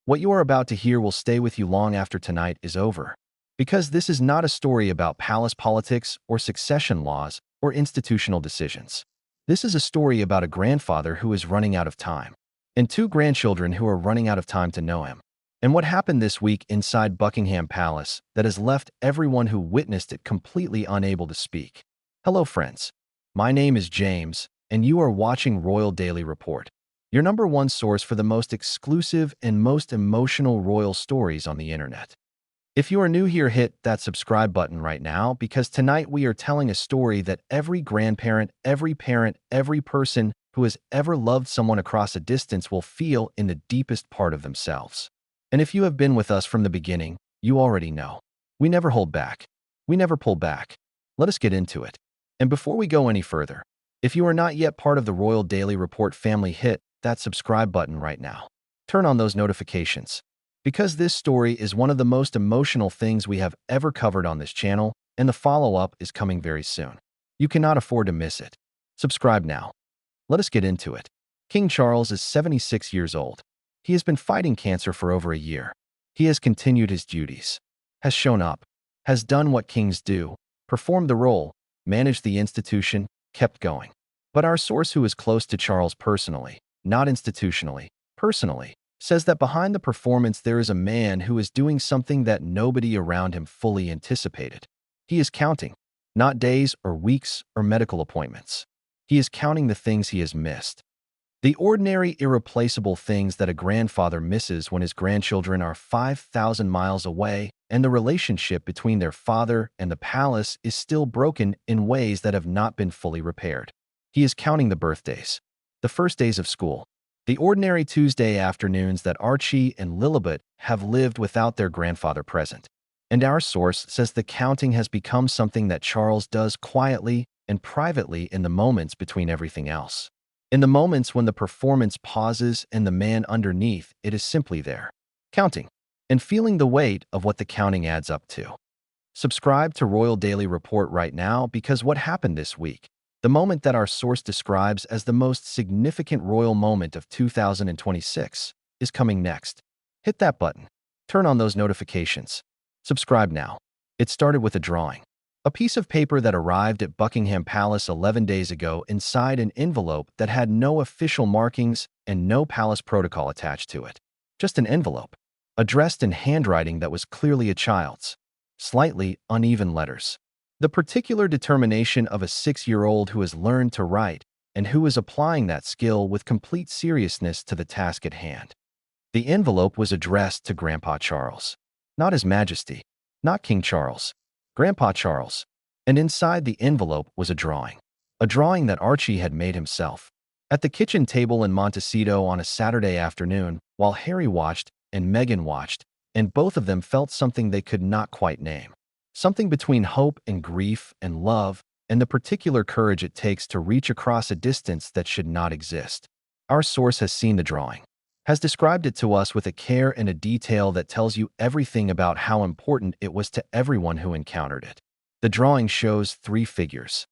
What you are about to hear will stay with you long after tonight is over. Because this is not a story about palace politics or succession laws or institutional decisions. This is a story about a grandfather who is running out of time, and two grandchildren who are running out of time to know him. And what happened this week inside Buckingham Palace that has left everyone who witnessed it completely unable to speak. Hello, friends. My name is James, and you are watching Royal Daily Report, your number one source for the most exclusive and most emotional royal stories on the internet. If you are new here, hit that subscribe button right now, because tonight we are telling a story that every grandparent, every parent, every person who has ever loved someone across a distance will feel in the deepest part of themselves. And if you have been with us from the beginning, you already know. We never hold back. We never pull back. Let us get into it. And before we go any further, if you are not yet part of the Royal Daily Report family, hit that subscribe button right now. Turn on those notifications, because this story is one of the most emotional things we have ever covered on this channel, and the follow-up is coming very soon. You cannot afford to miss it. Subscribe now. Let us get into it. King Charles is 76 years old. He has been fighting cancer for over a year. He has continued his duties, has shown up, has done what kings do, performed the role, managed the institution, kept going. But our source, who is close to Charles personally, not institutionally, personally, says that behind the performance there is a man who is doing something that nobody around him fully anticipated. He is counting, not days or weeks or medical appointments. He is counting the things he has missed. The ordinary, irreplaceable things that a grandfather misses when his grandchildren are 5,000 miles away, and the relationship between their father and the palace is still broken in ways that have not been fully repaired. He is counting the birthdays, the first days of school, the ordinary Tuesday afternoons that Archie and Lilibet have lived without their grandfather present. And our source says the counting has become something that Charles does quietly and privately in the moments between everything else. In the moments when the performance pauses and the man underneath it is simply there, counting, and feeling the weight of what the counting adds up to. Subscribe to Royal Daily Report right now, because what happened this week, the moment that our source describes as the most significant royal moment of 2026, is coming next. Hit that button. Turn on those notifications. Subscribe now. It started with a drawing. A piece of paper that arrived at Buckingham Palace 11 days ago inside an envelope that had no official markings and no palace protocol attached to it. Just an envelope, addressed in handwriting that was clearly a child's. Slightly uneven letters. The particular determination of a 6-year-old who has learned to write and who is applying that skill with complete seriousness to the task at hand. The envelope was addressed to Grandpa Charles. Not His Majesty, not King Charles, Grandpa Charles. And inside the envelope was a drawing that Archie had made himself. At the kitchen table in Montecito on a Saturday afternoon, while Harry watched and Meghan watched, and both of them felt something they could not quite name. Something between hope and grief and love, and the particular courage it takes to reach across a distance that should not exist. Our source has seen the drawing, has described it to us with a care and a detail that tells you everything about how important it was to everyone who encountered it. The drawing shows 3 figures,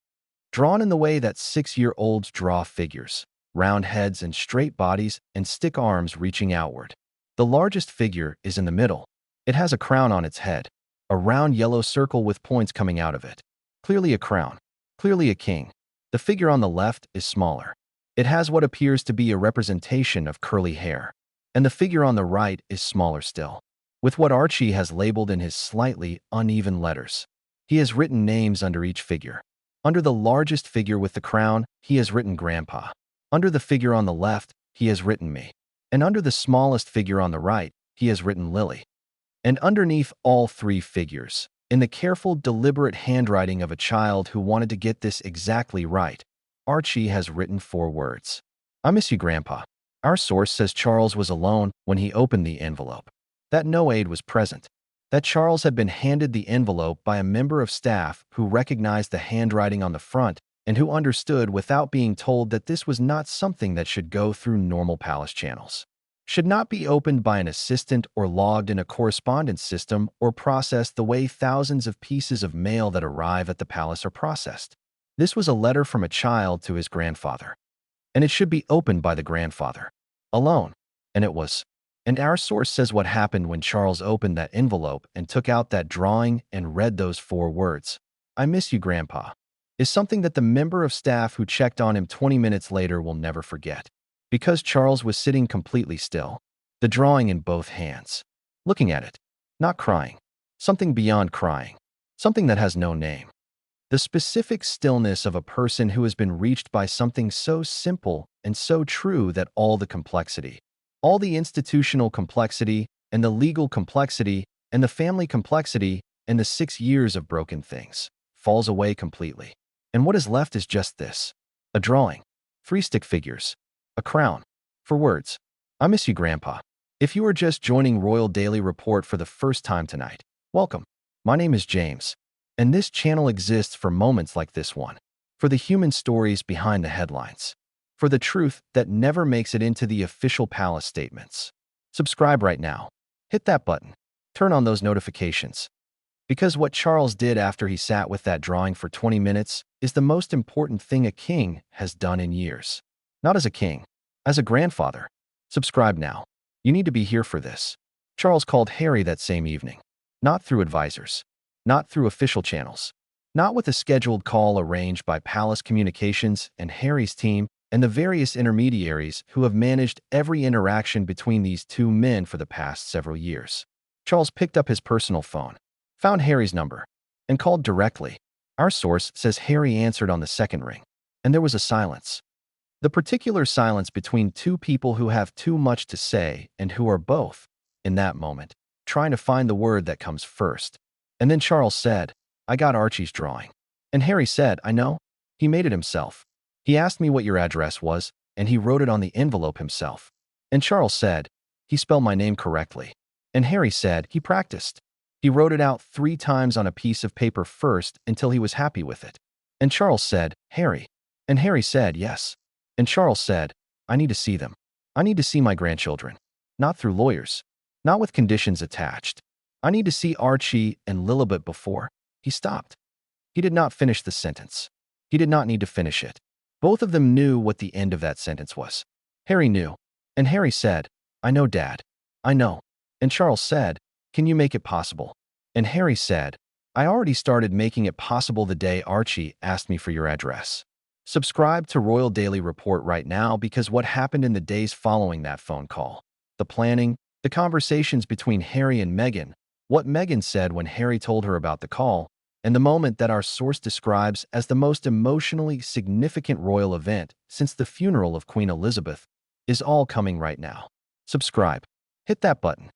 drawn in the way that 6-year-olds draw figures, round heads and straight bodies and stick arms reaching outward. The largest figure is in the middle. It has a crown on its head, a round yellow circle with points coming out of it. Clearly a crown, clearly a king. The figure on the left is smaller. It has what appears to be a representation of curly hair. And the figure on the right is smaller still, with what Archie has labeled in his slightly uneven letters. He has written names under each figure. Under the largest figure with the crown, he has written Grandpa. Under the figure on the left, he has written me. And under the smallest figure on the right, he has written Lily. And underneath all 3 figures, in the careful, deliberate handwriting of a child who wanted to get this exactly right, Archie has written 4 words. I miss you, Grandpa. Our source says Charles was alone when he opened the envelope, that no aide was present, that Charles had been handed the envelope by a member of staff who recognized the handwriting on the front and who understood without being told that this was not something that should go through normal palace channels, should not be opened by an assistant or logged in a correspondence system or processed the way thousands of pieces of mail that arrive at the palace are processed. This was a letter from a child to his grandfather, and it should be opened by the grandfather, alone, and it was. And our source says what happened when Charles opened that envelope and took out that drawing and read those 4 words. "I miss you, Grandpa," is something that the member of staff who checked on him 20 minutes later will never forget. Because Charles was sitting completely still, the drawing in both hands, looking at it, not crying, something beyond crying, something that has no name. The specific stillness of a person who has been reached by something so simple and so true that all the complexity, all the institutional complexity and the legal complexity and the family complexity and the 6 years of broken things falls away completely. And what is left is just this: a drawing, 3 stick figures, a crown, 4 words. "I miss you, Grandpa." If you are just joining Royal Daily Report for the first time tonight, welcome. My name is James, and this channel exists for moments like this one, for the human stories behind the headlines, for the truth that never makes it into the official palace statements. Subscribe right now. Hit that button. Turn on those notifications. Because what Charles did after he sat with that drawing for 20 minutes is the most important thing a king has done in years. Not as a king, as a grandfather. Subscribe now. You need to be here for this. Charles called Harry that same evening. Not through advisors. Not through official channels. Not with a scheduled call arranged by Palace Communications and Harry's team and the various intermediaries who have managed every interaction between these 2 men for the past several years. Charles picked up his personal phone, found Harry's number, and called directly. Our source says Harry answered on the second ring, and there was a silence. The particular silence between 2 people who have too much to say and who are both, in that moment, trying to find the word that comes first. And then Charles said, "I got Archie's drawing." And Harry said, "I know. He made it himself. He asked me what your address was, and he wrote it on the envelope himself." And Charles said, "He spelled my name correctly." And Harry said, "He practiced. He wrote it out 3 times on a piece of paper first until he was happy with it." And Charles said, "Harry." And Harry said, "Yes." And Charles said, "I need to see them. I need to see my grandchildren. Not through lawyers. Not with conditions attached. I need to see Archie and Lilibet before." He stopped. He did not finish the sentence. He did not need to finish it. Both of them knew what the end of that sentence was. Harry knew. And Harry said, "I know, Dad. I know." And Charles said, "Can you make it possible?" And Harry said, "I already started making it possible the day Archie asked me for your address." Subscribe to Royal Daily Report right now because what happened in the days following that phone call, the planning, the conversations between Harry and Meghan, what Meghan said when Harry told her about the call, and the moment that our source describes as the most emotionally significant royal event since the funeral of Queen Elizabeth, is all coming right now. Subscribe. Hit that button.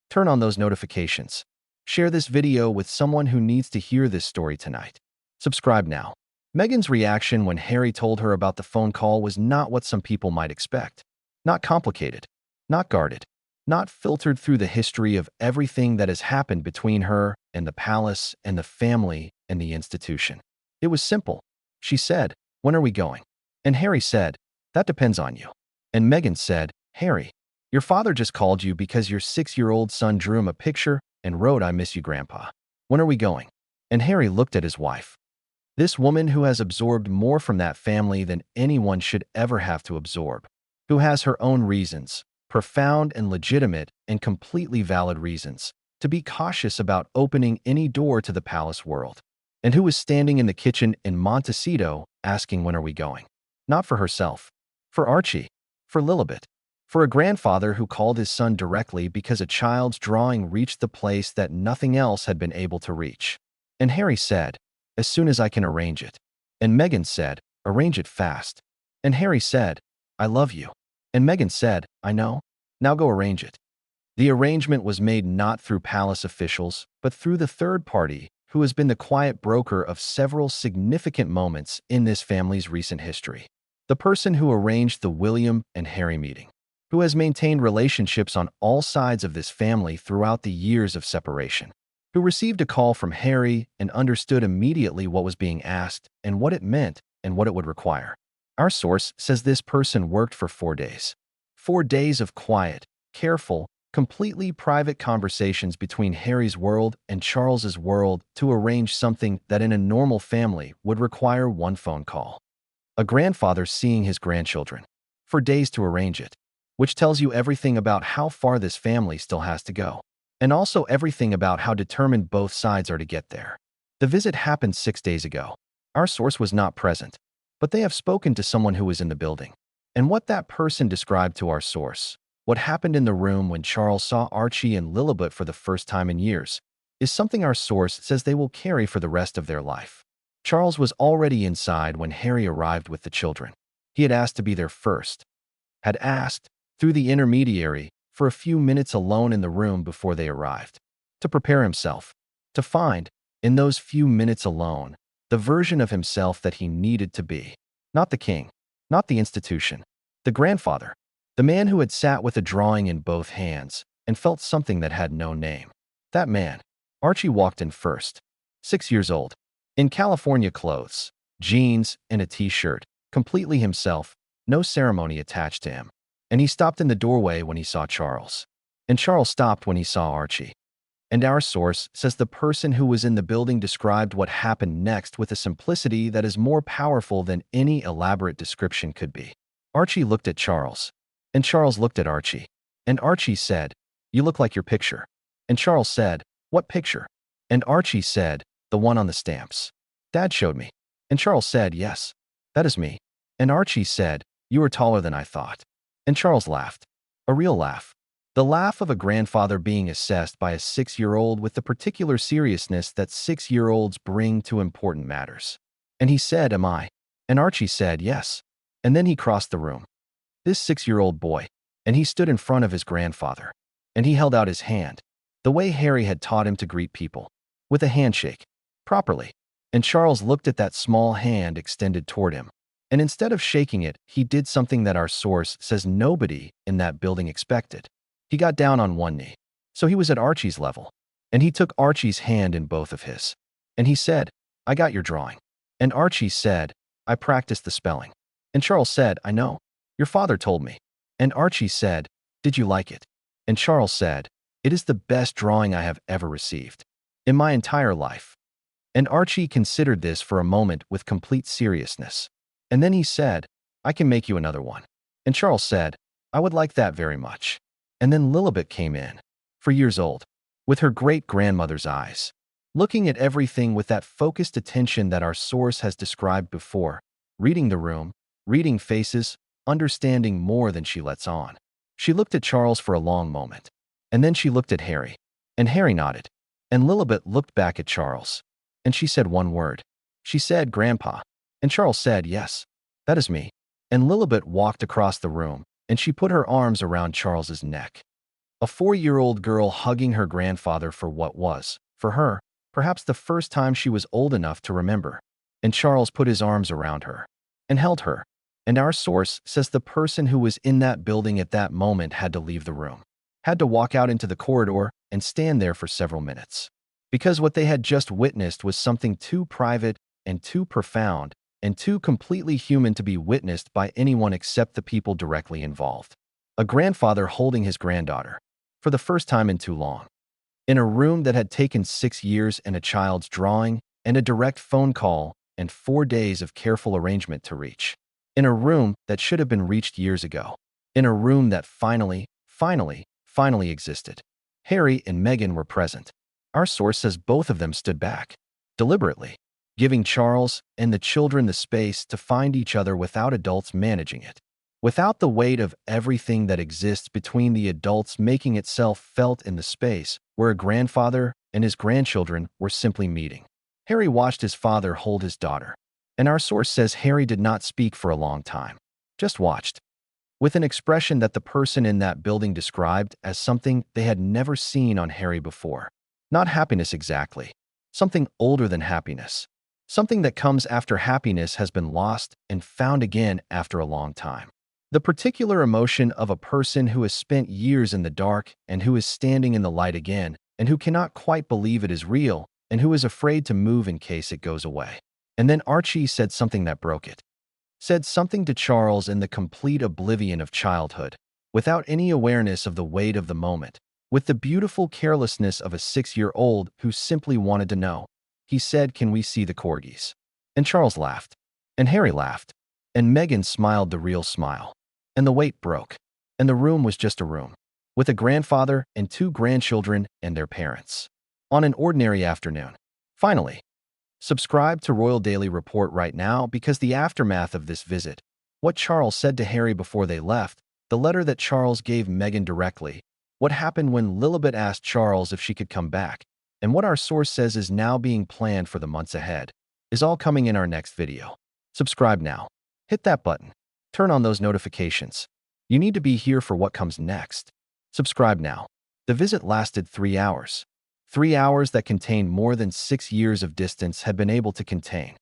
Turn on those notifications. Share this video with someone who needs to hear this story tonight. Subscribe now. Meghan's reaction when Harry told her about the phone call was not what some people might expect. Not complicated, not guarded, not filtered through the history of everything that has happened between her and the palace and the family and the institution. It was simple. She said, "When are we going?" And Harry said, "That depends on you." And Meghan said, "Harry, your father just called you because your 6-year-old son drew him a picture and wrote, 'I miss you, Grandpa.' When are we going?" And Harry looked at his wife. This woman who has absorbed more from that family than anyone should ever have to absorb, who has her own reasons, profound and legitimate and completely valid reasons, to be cautious about opening any door to the palace world, and who was standing in the kitchen in Montecito asking, "When are we going?" Not for herself, for Archie, for Lilibet, for a grandfather who called his son directly because a child's drawing reached the place that nothing else had been able to reach. And Harry said, "As soon as I can arrange it." And Meghan said, "Arrange it fast." And Harry said, "I love you." And Meghan said, "I know. Now go arrange it." The arrangement was made not through palace officials, but through the third party, who has been the quiet broker of several significant moments in this family's recent history. The person who arranged the William and Harry meeting, who has maintained relationships on all sides of this family throughout the years of separation, who received a call from Harry and understood immediately what was being asked and what it meant and what it would require. Our source says this person worked for 4 days. 4 days of quiet, careful, completely private conversations between Harry's world and Charles's world to arrange something that in a normal family would require 1 phone call. A grandfather seeing his grandchildren. For days to arrange it. which tells you everything about how far this family still has to go, and also everything about how determined both sides are to get there. The visit happened 6 days ago. Our source was not present, but they have spoken to someone who was in the building. And what that person described to our source, what happened in the room when Charles saw Archie and Lilibet for the first time in years, is something our source says they will carry for the rest of their life. Charles was already inside when Harry arrived with the children. He had asked to be there first, had asked, through the intermediary, for a few minutes alone in the room before they arrived, to prepare himself, to find, in those few minutes alone, the version of himself that he needed to be. Not the king, not the institution, the grandfather, the man who had sat with a drawing in both hands and felt something that had no name. That man. Archie walked in first, 6 years old, in California clothes, jeans and a t-shirt, completely himself, no ceremony attached to him. And he stopped in the doorway when he saw Charles. And Charles stopped when he saw Archie. And our source says the person who was in the building described what happened next with a simplicity that is more powerful than any elaborate description could be. Archie looked at Charles, and Charles looked at Archie. And Archie said, "You look like your picture." And Charles said, "What picture?" And Archie said, "The one on the stamps. Dad showed me." And Charles said, "Yes, that is me." And Archie said, "You are taller than I thought." And Charles laughed. A real laugh. The laugh of a grandfather being assessed by a 6-year-old with the particular seriousness that 6-year-olds bring to important matters. And he said, "Am I?" And Archie said, "Yes." And then he crossed the room. This 6-year-old boy. And he stood in front of his grandfather. And he held out his hand, the way Harry had taught him to greet people, with a handshake, properly. And Charles looked at that small hand extended toward him. And instead of shaking it, he did something that our source says nobody in that building expected. He got down on one knee. So he was at Archie's level. And he took Archie's hand in both of his. And he said, "I got your drawing." And Archie said, "I practiced the spelling." And Charles said, "I know. Your father told me." And Archie said, "Did you like it?" And Charles said, "It is the best drawing I have ever received in my entire life." And Archie considered this for a moment with complete seriousness. And then he said, "I can make you another one." And Charles said, "I would like that very much." And then Lilibet came in, 4 years old, with her great-grandmother's eyes, looking at everything with that focused attention that our source has described before, reading the room, reading faces, understanding more than she lets on. She looked at Charles for a long moment, and then she looked at Harry, and Harry nodded, and Lilibet looked back at Charles, and she said one word. She said, "Grandpa." And Charles said, "Yes, that is me." And Lilibet walked across the room, and she put her arms around Charles's neck. A 4-year-old girl hugging her grandfather for what was, for her, perhaps the first time she was old enough to remember. And Charles put his arms around her and held her. And our source says the person who was in that building at that moment had to leave the room, had to walk out into the corridor and stand there for several minutes. Because what they had just witnessed was something too private and too profound and too completely human to be witnessed by anyone except the people directly involved. A grandfather holding his granddaughter, for the first time in too long, in a room that had taken 6 years and a child's drawing and a direct phone call and 4 days of careful arrangement to reach. In a room that should have been reached years ago. In a room that finally existed. Harry and Meghan were present. Our source says both of them stood back, deliberately, giving Charles and the children the space to find each other without adults managing it, without the weight of everything that exists between the adults making itself felt in the space where a grandfather and his grandchildren were simply meeting. Harry watched his father hold his daughter, and our source says Harry did not speak for a long time, just watched, with an expression that the person in that building described as something they had never seen on Harry before. Not happiness exactly, something older than happiness. Something that comes after happiness has been lost and found again after a long time. The particular emotion of a person who has spent years in the dark and who is standing in the light again and who cannot quite believe it is real and who is afraid to move in case it goes away. And then Archie said something that broke it. Said something to Charles in the complete oblivion of childhood, without any awareness of the weight of the moment, with the beautiful carelessness of a 6-year-old who simply wanted to know. He said, "Can we see the corgis?" And Charles laughed. And Harry laughed. And Meghan smiled the real smile. And the weight broke. And the room was just a room, with a grandfather and two grandchildren and their parents. On an ordinary afternoon. Finally, subscribe to Royal Daily Report right now because the aftermath of this visit, what Charles said to Harry before they left, the letter that Charles gave Meghan directly, what happened when Lilibet asked Charles if she could come back, and what our source says is now being planned for the months ahead, is all coming in our next video. Subscribe now. Hit that button. Turn on those notifications. You need to be here for what comes next. Subscribe now. The visit lasted 3 hours. 3 hours that contained more than 6 years of distance had been able to contain.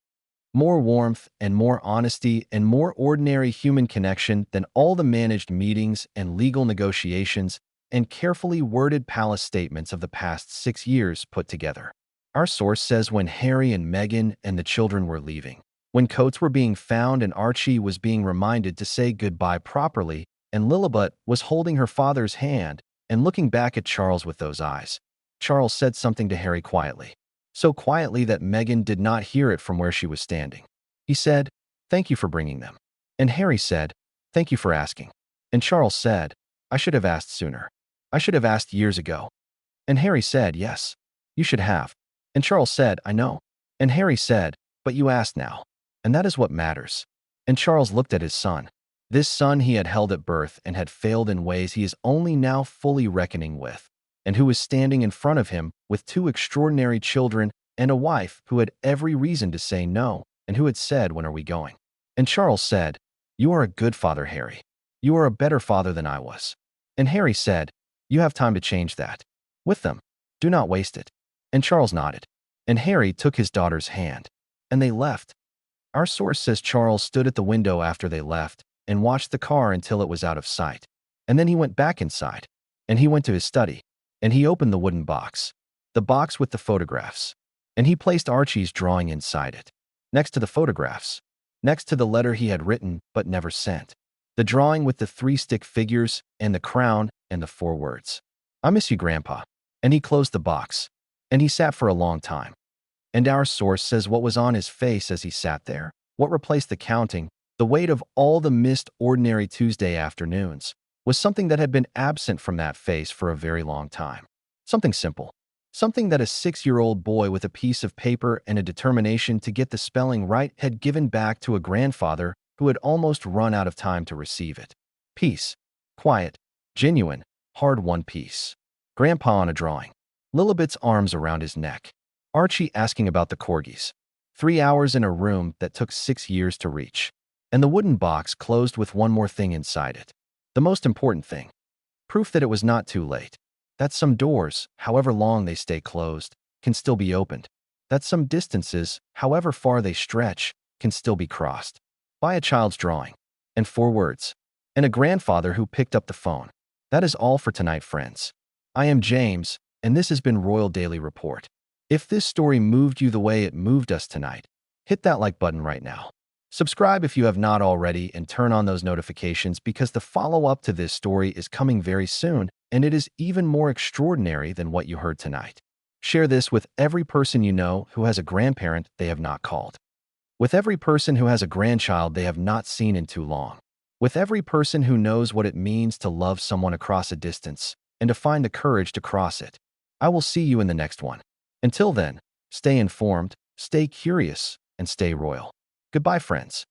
More warmth and more honesty and more ordinary human connection than all the managed meetings and legal negotiations and carefully worded palace statements of the past 6 years put together. Our source says when Harry and Meghan and the children were leaving, when coats were being found and Archie was being reminded to say goodbye properly, and Lilibet was holding her father's hand and looking back at Charles with those eyes, Charles said something to Harry quietly, so quietly that Meghan did not hear it from where she was standing. He said, "Thank you for bringing them." And Harry said, "Thank you for asking." And Charles said, "I should have asked sooner. I should have asked years ago." And Harry said, "Yes, you should have." And Charles said, "I know." And Harry said, "But you asked now. And that is what matters." And Charles looked at his son. This son he had held at birth and had failed in ways he is only now fully reckoning with, and who was standing in front of him with two extraordinary children and a wife who had every reason to say no, and who had said, "When are we going?" And Charles said, "You are a good father, Harry. You are a better father than I was." And Harry said, "You have time to change that. With them. Do not waste it." And Charles nodded. And Harry took his daughter's hand. And they left. Our source says Charles stood at the window after they left and watched the car until it was out of sight. And then he went back inside. And he went to his study. And he opened the wooden box. The box with the photographs. And he placed Archie's drawing inside it. Next to the photographs. Next to the letter he had written but never sent. The drawing with the 3 stick figures and the crown and the 4 words. "I miss you, Grandpa." And he closed the box. And he sat for a long time. And our source says what was on his face as he sat there, what replaced the counting, the weight of all the missed ordinary Tuesday afternoons, was something that had been absent from that face for a very long time. Something simple. Something that a 6-year-old boy with a piece of paper and a determination to get the spelling right had given back to a grandfather who had almost run out of time to receive it. Peace. Quiet. Genuine. Hard-won peace. Grandpa on a drawing. Lilibet's arms around his neck. Archie asking about the corgis. 3 hours in a room that took 6 years to reach. And the wooden box closed with one more thing inside it. The most important thing. Proof that it was not too late. That some doors, however long they stay closed, can still be opened. That some distances, however far they stretch, can still be crossed. By a child's drawing. And 4 words. And a grandfather who picked up the phone. That is all for tonight, friends. I am James, and this has been Royal Daily Report. If this story moved you the way it moved us tonight, hit that like button right now. Subscribe if you have not already and turn on those notifications because the follow-up to this story is coming very soon and it is even more extraordinary than what you heard tonight. Share this with every person you know who has a grandparent they have not called. With every person who has a grandchild they have not seen in too long. With every person who knows what it means to love someone across a distance and to find the courage to cross it. I will see you in the next one. Until then, stay informed, stay curious, and stay royal. Goodbye, friends.